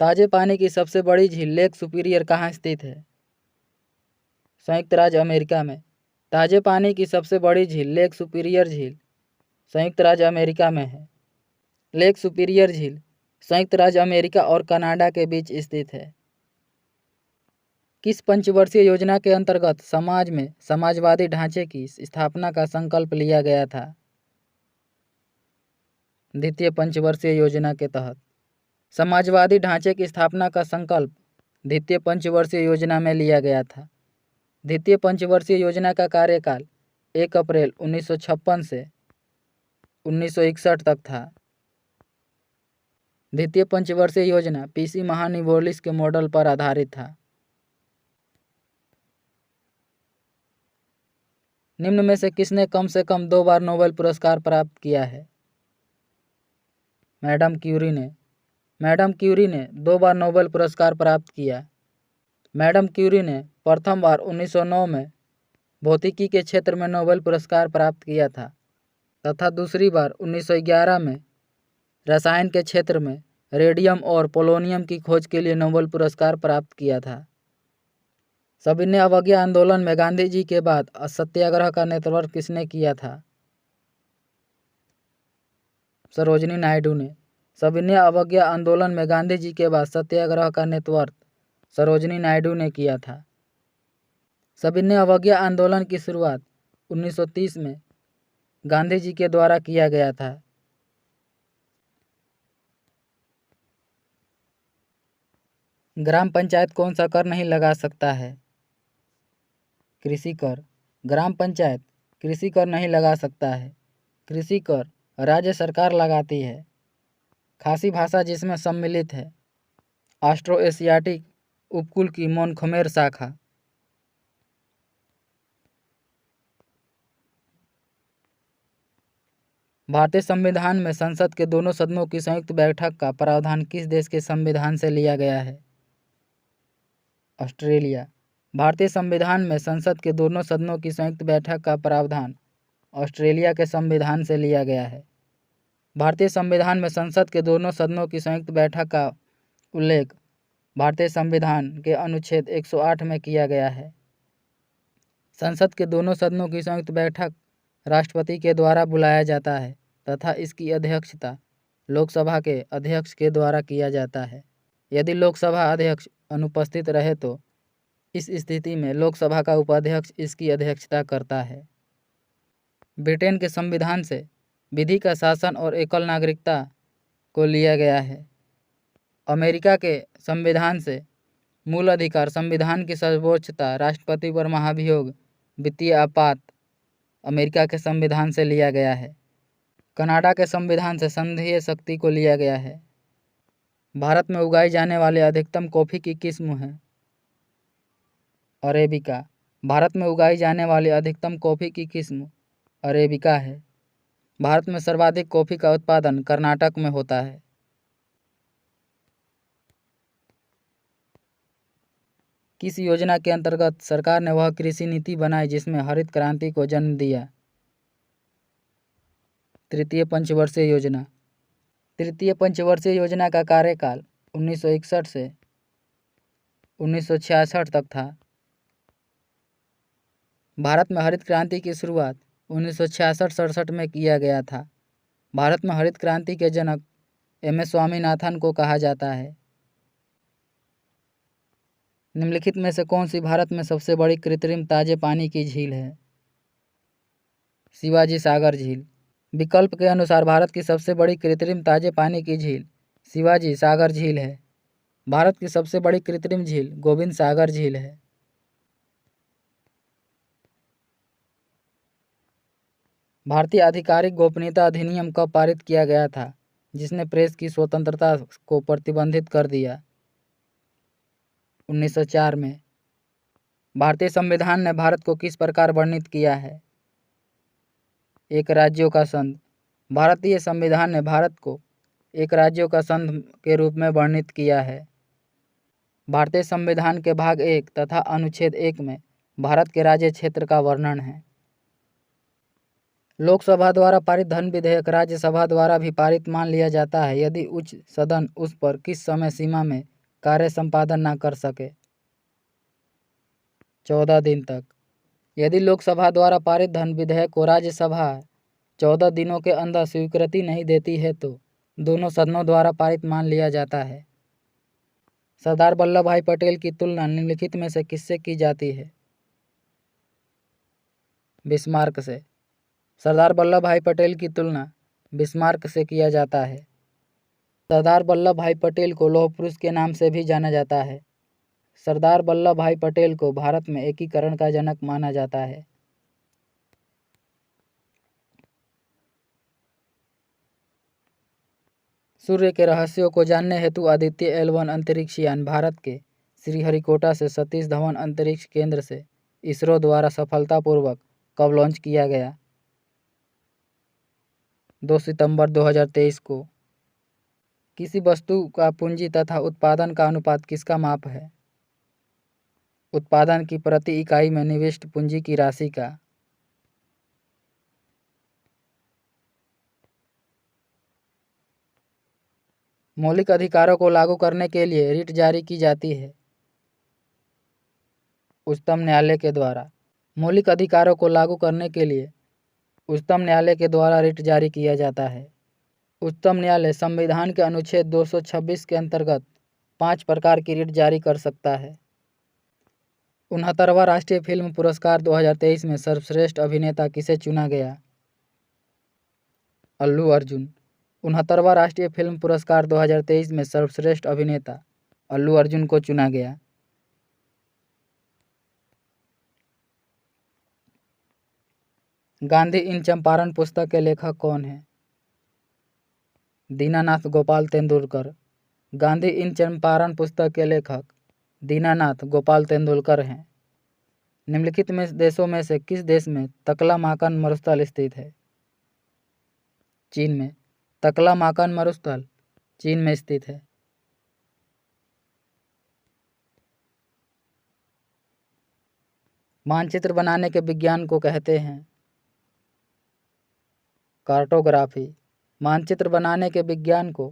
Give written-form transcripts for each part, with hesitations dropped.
ताजे पानी की सबसे बड़ी झील लेक सुपीरियर कहाँ स्थित है? संयुक्त राज्य अमेरिका में। ताजे पानी की सबसे बड़ी झील लेक सुपीरियर झील संयुक्त राज्य अमेरिका में है। लेक सुपीरियर झील संयुक्त राज्य अमेरिका और कनाडा के बीच स्थित है। किस पंचवर्षीय योजना के अंतर्गत समाज में समाजवादी ढांचे की स्थापना का संकल्प लिया गया था? द्वितीय पंचवर्षीय योजना के तहत समाजवादी ढांचे की स्थापना का संकल्प द्वितीय पंचवर्षीय योजना में लिया गया था। द्वितीय पंचवर्षीय योजना का कार्यकाल 1 अप्रैल 1956 से 1961 तक था। द्वितीय पंचवर्षीय योजना पीसी महानिवोलिस के मॉडल पर आधारित था। निम्न में से किसने कम से कम 2 बार नोबेल पुरस्कार प्राप्त किया है? मैडम क्यूरी ने। मैडम क्यूरी ने 2 बार नोबेल पुरस्कार प्राप्त किया। मैडम क्यूरी ने प्रथम बार 1909 में भौतिकी के क्षेत्र में नोबेल पुरस्कार प्राप्त किया था तथा दूसरी बार 1911 में रसायन के क्षेत्र में रेडियम और पोलोनियम की खोज के लिए नोबेल पुरस्कार प्राप्त किया था। सविनय अवज्ञा आंदोलन में गांधी जी के बाद सत्याग्रह का नेतृत्व किसने किया था? सरोजिनी नायडू ने। सविनय अवज्ञा आंदोलन में गांधी जी के बाद सत्याग्रह का नेतृत्व सरोजिनी नायडू ने किया था। सविनय अवज्ञा आंदोलन की शुरुआत 1930 में गांधी जी के द्वारा किया गया था। ग्राम पंचायत कौन सा कर नहीं लगा सकता है? कृषि कर। ग्राम पंचायत कृषि कर नहीं लगा सकता है। कृषि कर राज्य सरकार लगाती है। खासी भाषा जिसमें सम्मिलित है। ऑस्ट्रो एशियाटिक उपकुल की मोनखमेर शाखा। भारतीय संविधान में संसद के दोनों सदनों की संयुक्त बैठक का प्रावधान किस देश के संविधान से लिया गया है? ऑस्ट्रेलिया। भारतीय संविधान में संसद के दोनों सदनों की संयुक्त बैठक का प्रावधान ऑस्ट्रेलिया के संविधान से लिया गया है। भारतीय संविधान में संसद के दोनों सदनों की संयुक्त बैठक का उल्लेख भारतीय संविधान के अनुच्छेद 108 में किया गया है। संसद के दोनों सदनों की संयुक्त बैठक राष्ट्रपति के द्वारा बुलाया जाता है तथा इसकी अध्यक्षता लोकसभा के अध्यक्ष के द्वारा किया जाता है। यदि लोकसभा अध्यक्ष अनुपस्थित रहे तो इस स्थिति में लोकसभा का उपाध्यक्ष इसकी अध्यक्षता करता है। ब्रिटेन के संविधान से विधि का शासन और एकल नागरिकता को लिया गया है। अमेरिका के संविधान से मूल अधिकार संविधान की सर्वोच्चता राष्ट्रपति पर महाभियोग वित्तीय आपात अमेरिका के संविधान से लिया गया है। कनाडा के संविधान से संघीय शक्ति को लिया गया है। भारत में उगाई जाने वाली अधिकतम कॉफ़ी की किस्म है? अरेबिका। भारत में उगाई जाने वाली अधिकतम कॉफ़ी की किस्म अरेबिका है। भारत में सर्वाधिक कॉफ़ी का उत्पादन कर्नाटक में होता है। किस योजना के अंतर्गत सरकार ने वह कृषि नीति बनाई जिसमें हरित क्रांति को जन्म दिया? तृतीय पंचवर्षीय योजना। तृतीय पंचवर्षीय योजना का कार्यकाल 1961 से 1966 तक था। भारत में हरित क्रांति की शुरुआत 1966-67 में किया गया था। भारत में हरित क्रांति के जनक एम.एस. स्वामीनाथन को कहा जाता है। निम्नलिखित में से कौन सी भारत में सबसे बड़ी कृत्रिम ताजे पानी की झील है? शिवाजी सागर झील। विकल्प के अनुसार भारत की सबसे बड़ी कृत्रिम ताजे पानी की झील शिवाजी सागर झील है। भारत की सबसे बड़ी कृत्रिम झील गोविंद सागर झील है। भारतीय आधिकारिक गोपनीयता अधिनियम कब पारित किया गया था जिसने प्रेस की स्वतंत्रता को प्रतिबंधित कर दिया? 1904 में। भारतीय संविधान ने भारत को किस प्रकार वर्णित किया है? एक राज्यों का संघ। भारतीय संविधान ने भारत को एक राज्यों का संघ के रूप में वर्णित किया है। भारतीय संविधान के भाग 1 तथा अनुच्छेद 1 में भारत के राज्य क्षेत्र का वर्णन है। लोकसभा द्वारा पारित धन विधेयक राज्यसभा द्वारा भी पारित मान लिया जाता है यदि उच्च सदन उस पर किस समय सीमा में कार्य संपादन न कर सके। 14 दिन तक। यदि लोकसभा द्वारा पारित धन विधेयक को राज्यसभा 14 दिनों के अंदर स्वीकृति नहीं देती है तो दोनों सदनों द्वारा पारित मान लिया जाता है। सरदार वल्लभ भाई पटेल की तुलना निम्नलिखित में से किससे की जाती है? बिस्मार्क से। सरदार वल्लभ भाई पटेल की तुलना बिस्मार्क से किया जाता है। सरदार वल्लभ भाई पटेल को लौह पुरुष के नाम से भी जाना जाता है। सरदार वल्लभ भाई पटेल को भारत में एकीकरण का जनक माना जाता है। सूर्य के रहस्यों को जानने हेतु आदित्य L1 अंतरिक्ष यान भारत के श्रीहरिकोटा से सतीश धवन अंतरिक्ष केंद्र से इसरो द्वारा सफलतापूर्वक कब लॉन्च किया गया? 2 सितंबर 2023 को। किसी वस्तु का पूंजी तथा उत्पादन का अनुपात किसका माप है? उत्पादन की प्रति इकाई में निविष्ट पूंजी की राशि का। मौलिक अधिकारों को लागू करने के लिए रिट जारी की जाती है? उच्चतम न्यायालय के द्वारा। मौलिक अधिकारों को लागू करने के लिए उच्चतम न्यायालय के द्वारा रिट जारी किया जाता है। उच्चतम न्यायालय संविधान के अनुच्छेद 226 के अंतर्गत 5 प्रकार की रिट जारी कर सकता है। 69वां राष्ट्रीय फिल्म पुरस्कार 2023 में सर्वश्रेष्ठ अभिनेता किसे चुना गया? अल्लू अर्जुन। 69वां राष्ट्रीय फिल्म पुरस्कार 2023 में सर्वश्रेष्ठ अभिनेता अल्लू अर्जुन को चुना गया। गांधी इन चंपारण पुस्तक के लेखक कौन हैं? दीनानाथ गोपाल तेंदुलकर। गांधी इन चंपारण पुस्तक के लेखक दीनानाथ गोपाल तेंदुलकर हैं। निम्नलिखित में देशों में से किस देश में तकलामाकन मरुस्थल स्थित है? चीन में। तकलामाकन मरुस्थल चीन में स्थित है। मानचित्र बनाने के विज्ञान को कहते हैं? कार्टोग्राफी। मानचित्र बनाने के विज्ञान को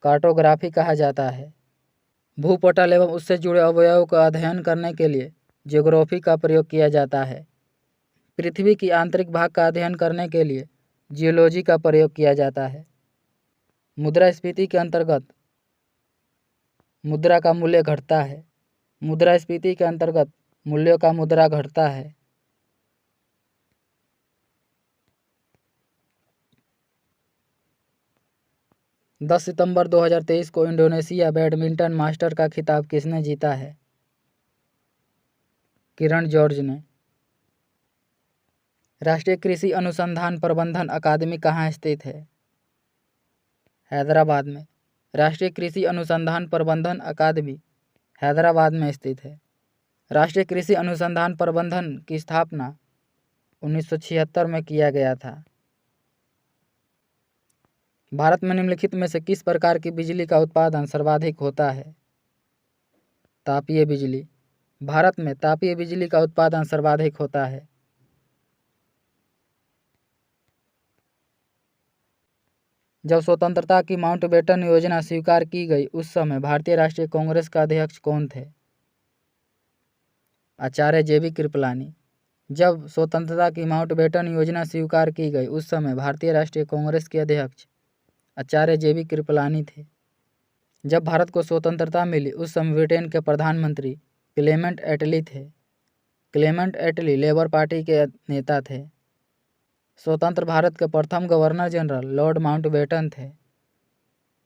कार्टोग्राफी कहा जाता है। भूपटल एवं उससे जुड़े अवयवों का अध्ययन करने के लिए ज्योग्राफी का प्रयोग किया जाता है। पृथ्वी की आंतरिक भाग का अध्ययन करने के लिए जियोलॉजी का प्रयोग किया जाता है। मुद्रास्फीति के अंतर्गत मुद्रा का मूल्य घटता है। मुद्रास्फीति के अंतर्गत मूल्यों का मुद्रा घटता है। दस सितंबर 2023 को इंडोनेशिया बैडमिंटन मास्टर का खिताब किसने जीता है? किरण जॉर्ज ने। राष्ट्रीय कृषि अनुसंधान प्रबंधन अकादमी कहाँ स्थित है? हैदराबाद में। राष्ट्रीय कृषि अनुसंधान प्रबंधन अकादमी हैदराबाद में स्थित है। राष्ट्रीय कृषि अनुसंधान प्रबंधन की स्थापना 1976 में किया गया था। भारत में निम्नलिखित में से किस प्रकार की बिजली का उत्पादन सर्वाधिक होता है? तापीय बिजली। भारत में तापीय बिजली का उत्पादन सर्वाधिक होता है। जब स्वतंत्रता की माउंटबेटन योजना स्वीकार की गई उस समय भारतीय राष्ट्रीय कांग्रेस का अध्यक्ष कौन थे? आचार्य JB कृपलानी। जब स्वतंत्रता की माउंटबेटन योजना स्वीकार की गई उस समय भारतीय राष्ट्रीय कांग्रेस के अध्यक्ष आचार्य JB कृपलानी थे। जब भारत को स्वतंत्रता मिली उस समय ब्रिटेन के प्रधानमंत्री क्लेमेंट एटली थे। क्लेमेंट एटली लेबर पार्टी के नेता थे। स्वतंत्र भारत के प्रथम गवर्नर जनरल लॉर्ड माउंटबेटन थे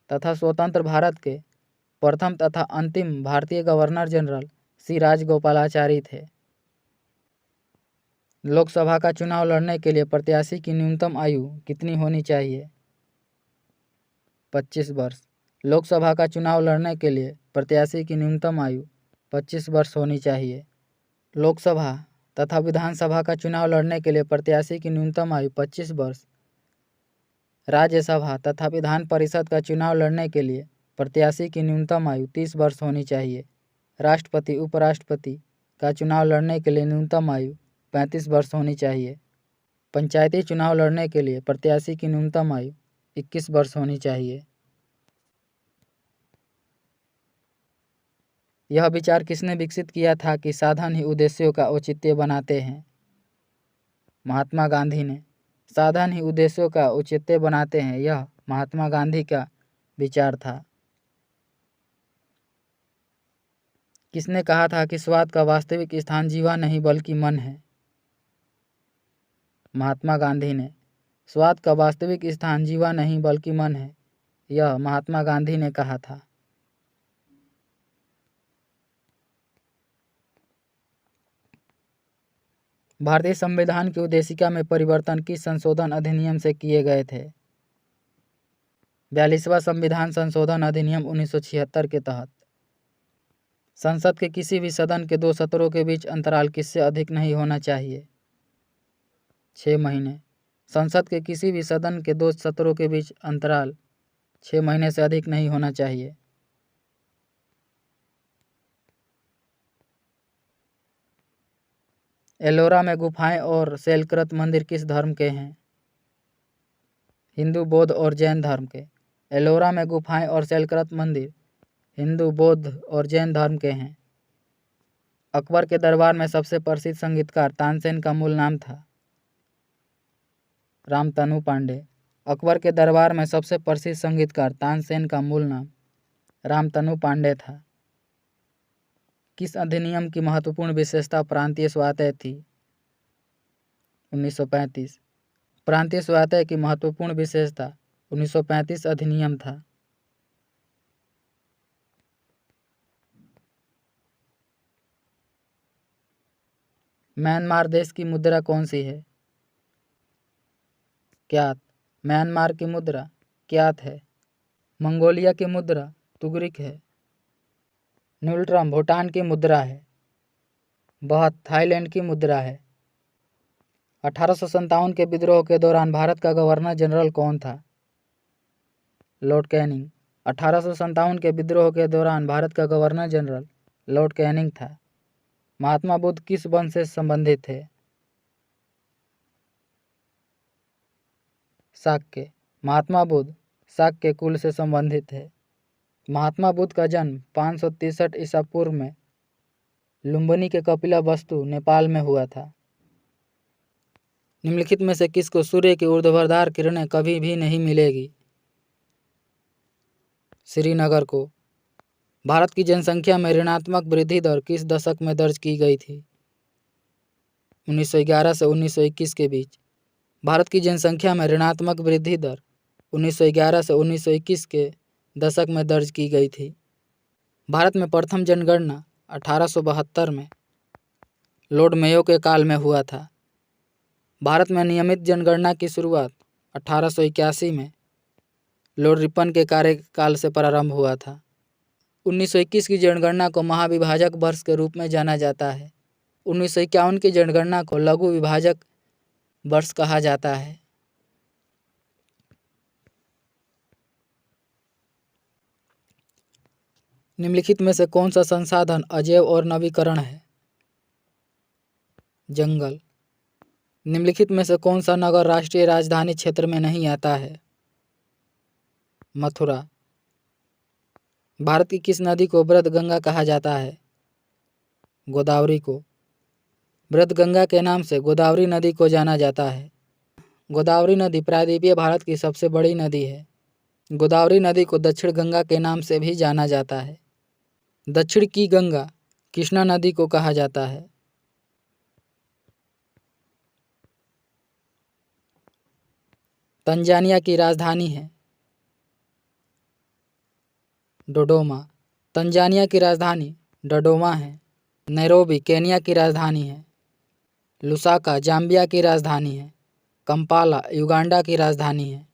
तथा स्वतंत्र भारत के प्रथम तथा अंतिम भारतीय गवर्नर जनरल सी राजगोपालाचारी थे। लोकसभा का चुनाव लड़ने के लिए प्रत्याशी की न्यूनतम आयु कितनी होनी चाहिए? 25 वर्ष। लोकसभा का चुनाव लड़ने के लिए प्रत्याशी की न्यूनतम आयु 25 वर्ष होनी चाहिए। लोकसभा तथा विधानसभा का चुनाव लड़ने के लिए प्रत्याशी की न्यूनतम आयु 25 वर्ष। राज्यसभा तथा विधान परिषद का चुनाव लड़ने के लिए प्रत्याशी की न्यूनतम आयु 30 वर्ष होनी चाहिए। राष्ट्रपति उपराष्ट्रपति का चुनाव लड़ने के लिए न्यूनतम आयु 35 वर्ष होनी चाहिए। पंचायती चुनाव लड़ने के लिए प्रत्याशी की न्यूनतम आयु 21 वर्ष होनी चाहिए। यह विचार किसने विकसित किया था कि साधन ही उद्देश्यों का औचित्य बनाते हैं? महात्मा गांधी ने। साधन ही उद्देश्यों का औचित्य बनाते हैं, यह महात्मा गांधी का विचार था। किसने कहा था कि स्वाद का वास्तविक स्थान जीवा नहीं बल्कि मन है? महात्मा गांधी ने। स्वाद का वास्तविक स्थान जीवा नहीं बल्कि मन है, यह महात्मा गांधी ने कहा था। भारतीय संविधान की उद्देशिका में परिवर्तन किस संशोधन अधिनियम से किए गए थे? 42वां संविधान संशोधन अधिनियम 1976 के तहत। संसद के किसी भी सदन के 2 सत्रों के बीच अंतराल किससे अधिक नहीं होना चाहिए? 6 महीने। संसद के किसी भी सदन के 2 सत्रों के बीच अंतराल 6 महीने से अधिक नहीं होना चाहिए। एलोरा में गुफाएं और शैलकृत मंदिर किस धर्म के हैं? हिंदू, बौद्ध और जैन धर्म के। एलोरा में गुफाएं और शैलकृत मंदिर हिंदू, बौद्ध और जैन धर्म के हैं। अकबर के दरबार में सबसे प्रसिद्ध संगीतकार तानसेन का मूल नाम था? रामतनु पांडे। अकबर के दरबार में सबसे प्रसिद्ध संगीतकार तानसेन का मूल नाम रामतनु पांडे था। किस अधिनियम की महत्वपूर्ण विशेषता प्रांतीय स्वायत्तता थी? 1935। प्रांतीय स्वायत्तता की महत्वपूर्ण विशेषता 1935 अधिनियम था। म्यांमार देश की मुद्रा कौन सी है? क्यात। म्यांमार की मुद्रा क्यात है। मंगोलिया की मुद्रा तुगरिक है। न्यूल्ट्रम भूटान की मुद्रा है। बहत थाईलैंड की मुद्रा है। 1857 के विद्रोह के दौरान भारत का गवर्नर जनरल कौन था? Lord Canning. 1857 के विद्रोह के दौरान भारत का गवर्नर जनरल लॉर्ड कैनिंग था। महात्मा बुद्ध किस वंश से संबंधित थे? शाक्य। महात्मा बुद्ध शाक्य कुल से संबंधित है। महात्मा बुद्ध का जन्म 563 ईसा पूर्व में लुम्बिनी के कपिला वस्तु नेपाल में हुआ था। निम्नलिखित में से किसको सूर्य की ऊर्ध्वाधर किरणें कभी भी नहीं मिलेगी? श्रीनगर को। भारत की जनसंख्या में ऋणात्मक वृद्धि दर किस दशक में दर्ज की गई थी? 1911 से 1921 के बीच। भारत की जनसंख्या में ऋणात्मक वृद्धि दर 1911 से 1921 के दशक में दर्ज की गई थी। भारत में प्रथम जनगणना 1872 में लॉर्ड मेयो के काल में हुआ था। भारत में नियमित जनगणना की शुरुआत 1881 में लॉर्ड रिपन के कार्यकाल से प्रारंभ हुआ था। 1921 की जनगणना को महाविभाजक वर्ष के रूप में जाना जाता है। 1951 की जनगणना को लघु विभाजक वर्ष कहा जाता है। निम्नलिखित में से कौन सा संसाधन अजैव और नवीकरण है? जंगल। निम्नलिखित में से कौन सा नगर राष्ट्रीय राजधानी क्षेत्र में नहीं आता है? मथुरा। भारत की किस नदी को बृहद्गंगा कहा जाता है? गोदावरी को। बृहद्गंगा के नाम से गोदावरी नदी को जाना जाता है। गोदावरी नदी प्रायद्वीपीय भारत की सबसे बड़ी नदी है। गोदावरी नदी को दक्षिण गंगा के नाम से भी जाना जाता है। दक्षिण की गंगा कृष्णा नदी को कहा जाता है। तंजानिया की राजधानी है डोडोमा। तंजानिया की राजधानी डोडोमा है। नैरोबी केनिया की राजधानी है। लुसाका जाम्बिया की राजधानी है। कंपाला युगांडा की राजधानी है।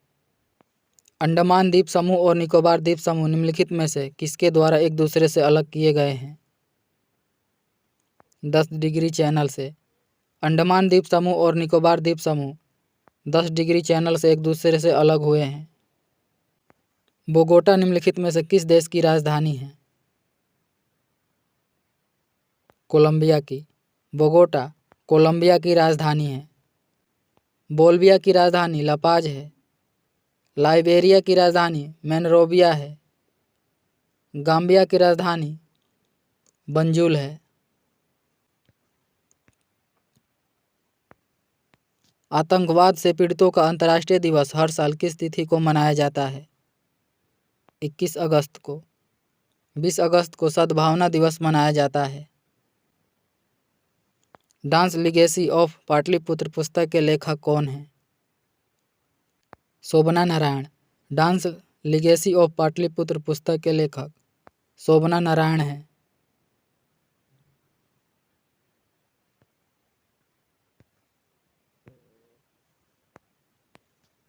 अंडमान द्वीप समूह और निकोबार द्वीप समूह निम्नलिखित में से किसके द्वारा एक दूसरे से अलग किए गए हैं? 10 डिग्री चैनल से। अंडमान द्वीप समूह और निकोबार द्वीप समूह 10 डिग्री चैनल से एक दूसरे से अलग हुए हैं। बोगोटा निम्नलिखित में से किस देश की राजधानी है? कोलंबिया की। बोगोटा कोलंबिया की राजधानी है। बोल्विया की राजधानी लापाज है। लाइबेरिया की राजधानी मोनरोविया है। गाम्बिया की राजधानी बंजुल है। आतंकवाद से पीड़ितों का अंतर्राष्ट्रीय दिवस हर साल किस तिथि को मनाया जाता है? 21 अगस्त को। 20 अगस्त को सद्भावना दिवस मनाया जाता है। डांस लीगेसी ऑफ पाटलिपुत्र पुस्तक के लेखक कौन हैं? Shovana Narayan. Dance legacy of Pataliputra पुस्तक के लेखक शोभना नारायण हैं।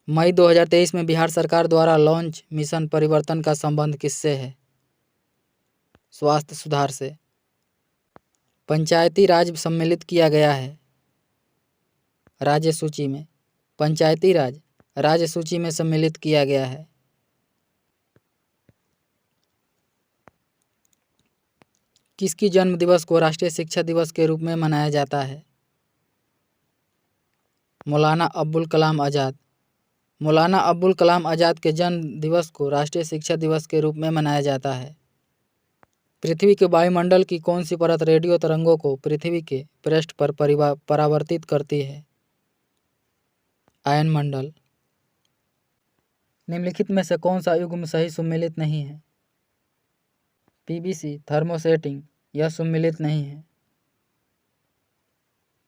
मई 2023 में बिहार सरकार द्वारा लॉन्च मिशन परिवर्तन का संबंध किससे है? स्वास्थ्य सुधार से। पंचायती राज सम्मिलित किया गया है राज्य सूची में। पंचायती राज राज्य सूची में सम्मिलित किया गया है। किसकी जन्म दिवस को राष्ट्रीय शिक्षा दिवस के रूप में मनाया जाता है? मौलाना अबुल कलाम आज़ाद। मौलाना अबुल कलाम आज़ाद के जन्म दिवस को राष्ट्रीय शिक्षा दिवस के रूप में मनाया जाता है। पृथ्वी के वायुमंडल की कौन सी परत रेडियो तरंगों को पृथ्वी के पृष्ठ पर परावर्तित करती है? आयनमंडल। निम्नलिखित में से कौन सा युग्म सही सुमेलित नहीं है? पीवीसी थर्मोसेटिंग, यह सुमेलित नहीं है।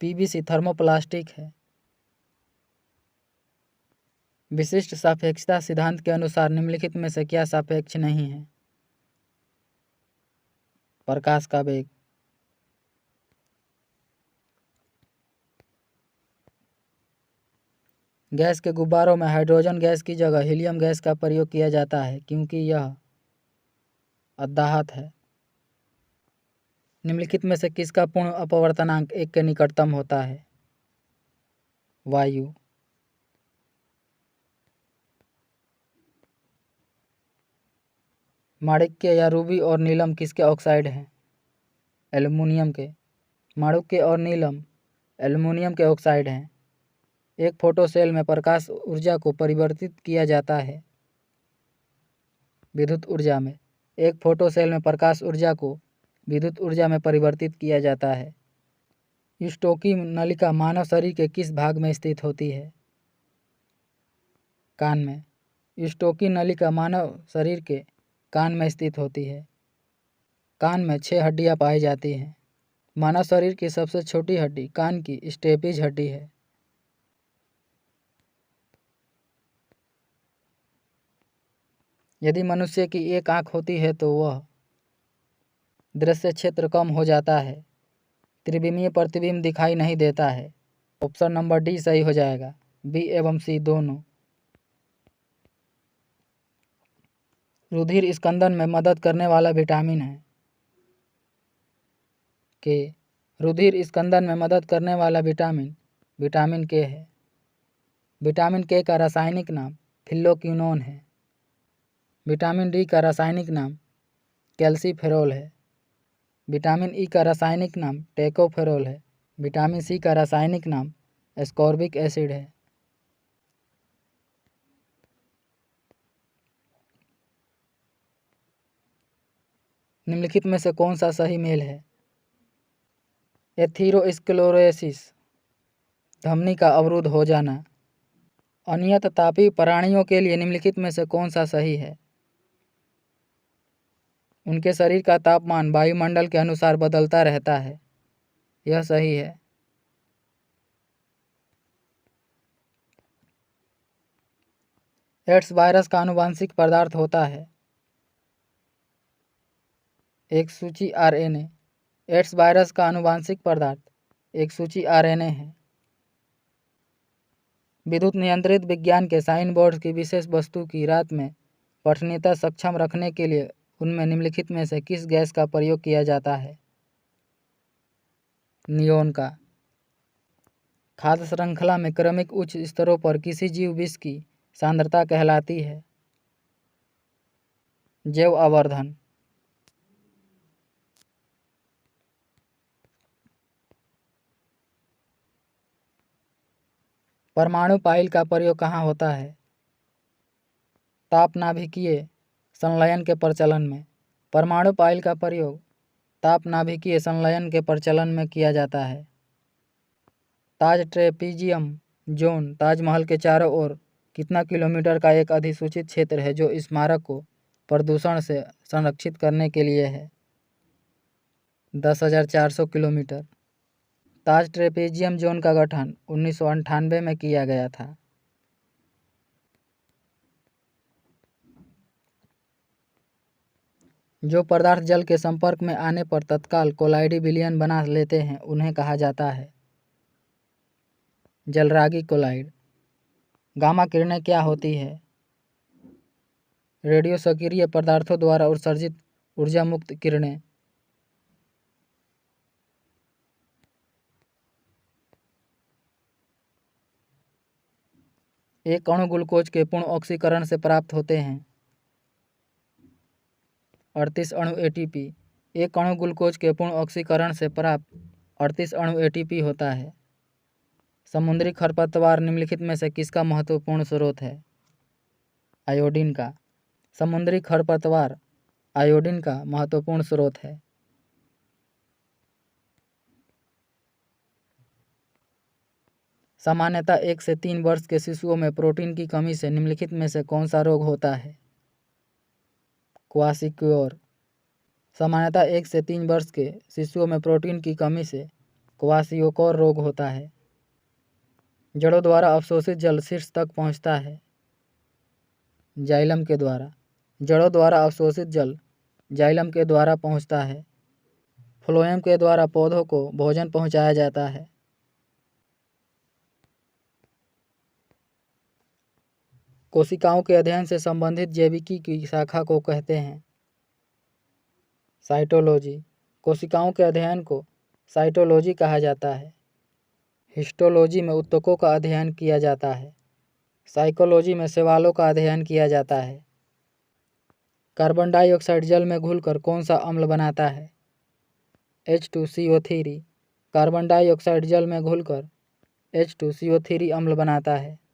पीवीसी थर्मोप्लास्टिक है। विशिष्ट सापेक्षता सिद्धांत के अनुसार निम्नलिखित में से क्या सापेक्ष नहीं है? प्रकाश का वेग। गैस के गुब्बारों में हाइड्रोजन गैस की जगह हीलियम गैस का प्रयोग किया जाता है क्योंकि यह अदाहत है। निम्नलिखित में से किसका पूर्ण अपवर्तनांक 1 के निकटतम होता है? वायु। माणिक्य या रूबी और नीलम किसके ऑक्साइड हैं? एल्युमिनियम के। माणिक्य और नीलम एल्युमिनियम के ऑक्साइड हैं। एक फोटो सेल में प्रकाश ऊर्जा को परिवर्तित किया जाता है विद्युत ऊर्जा में। एक फोटो सेल में प्रकाश ऊर्जा को विद्युत ऊर्जा में परिवर्तित किया जाता है। यूस्टोकी नलिका मानव शरीर के किस भाग में स्थित होती है? कान में। यूस्टोकी नलिका मानव शरीर के कान में स्थित होती है। कान में 6 हड्डियां पाई जाती हैं। मानव शरीर की सबसे छोटी हड्डी कान की स्टेपिज हड्डी है। यदि मनुष्य की एक आंख होती है तो वह दृश्य क्षेत्र कम हो जाता है, त्रिविमीय प्रतिबिंब दिखाई नहीं देता है। ऑप्शन नंबर डी सही हो जाएगा। बी एवं सी दोनों। रुधिर स्कंदन में मदद करने वाला विटामिन है के। रुधिर स्कंदन में मदद करने वाला विटामिन विटामिन के है। विटामिन के का रासायनिक नाम फिल्लोक्विनोन है। विटामिन डी का रासायनिक नाम कैल्सीफेरोल है। विटामिन ई का रासायनिक नाम टेकोफेरोल है। विटामिन सी का रासायनिक नाम एस्कॉर्बिक एसिड है। निम्नलिखित में से कौन सा सही मेल है? एथीरोस्क्लेरोसिस धमनी का अवरुद्ध हो जाना। अनियत तापीय प्राणियों के लिए निम्नलिखित में से कौन सा सही है? उनके शरीर का तापमान वायुमंडल के अनुसार बदलता रहता है, यह सही है। एड्स वायरस का आनुवंशिक पदार्थ होता है एक सूची आरएनए। एड्स वायरस का आनुवंशिक पदार्थ एक सूची आरएनए है। विद्युत नियंत्रित विज्ञान के साइन बोर्ड की विशेष वस्तु की रात में पठनीयता सक्षम रखने के लिए उनमें निम्नलिखित में से किस गैस का प्रयोग किया जाता है? नियोन का। खाद्य श्रृंखला में क्रमिक उच्च स्तरों पर किसी जीव विष की सांद्रता कहलाती है? जैव आवर्धन। परमाणु पाइल का प्रयोग कहाँ होता है? तापनाभिकीय संलयन के प्रचलन में। परमाणु पाइल का प्रयोग तापनाभिकीय संलयन के प्रचलन में किया जाता है। ताज ट्रेपीजियम जोन ताजमहल के चारों ओर कितना किलोमीटर का एक अधिसूचित क्षेत्र है जो स्मारक को प्रदूषण से संरक्षित करने के लिए है? 10,400 किलोमीटर। ताज ट्रेपेजियम जोन का गठन 1998 में किया गया था। जो पदार्थ जल के संपर्क में आने पर तत्काल कोलाइडी विलयन बना लेते हैं उन्हें कहा जाता है? जलरागी कोलाइड। गामा किरणें क्या होती है? रेडियो सक्रिय पदार्थों द्वारा उत्सर्जित ऊर्जा मुक्त किरणें। एक अणु ग्लूकोज के पूर्ण ऑक्सीकरण से प्राप्त होते हैं 38 अणु एटीपी। एक अणु ग्लूकोज के पूर्ण ऑक्सीकरण से प्राप्त 38 अणु एटीपी होता है। समुद्री खरपतवार निम्नलिखित में से किसका महत्वपूर्ण स्रोत है? आयोडीन का। समुद्री खरपतवार आयोडीन का महत्वपूर्ण स्रोत है। सामान्यतः 1 से 3 वर्ष के शिशुओं में प्रोटीन की कमी से निम्नलिखित में से कौन सा रोग होता है? क्वाशिक्योर। सामान्यतः 1 से 3 वर्ष के शिशुओं में प्रोटीन की कमी से क्वाशियोकोर रोग होता है। जड़ों द्वारा अवशोषित जल शीर्ष तक पहुँचता है? जाइलम के द्वारा। जड़ों द्वारा अवशोषित जल जाइलम के द्वारा पहुँचता है। फ्लोएम के द्वारा पौधों को भोजन पहुँचाया जाता है। कोशिकाओं के अध्ययन से संबंधित जैविकी की शाखा को कहते हैं? साइटोलॉजी। कोशिकाओं के अध्ययन को साइटोलॉजी कहा जाता है। हिस्टोलॉजी में ऊतकों का अध्ययन किया जाता है। साइकोलॉजी में शैवालों का अध्ययन किया जाता है। कार्बन डाइऑक्साइड जल में घुलकर कौन सा अम्ल बनाता है? H2CO3। कार्बन डाइऑक्साइड जल में घुलकर H2CO3 अम्ल बनाता है।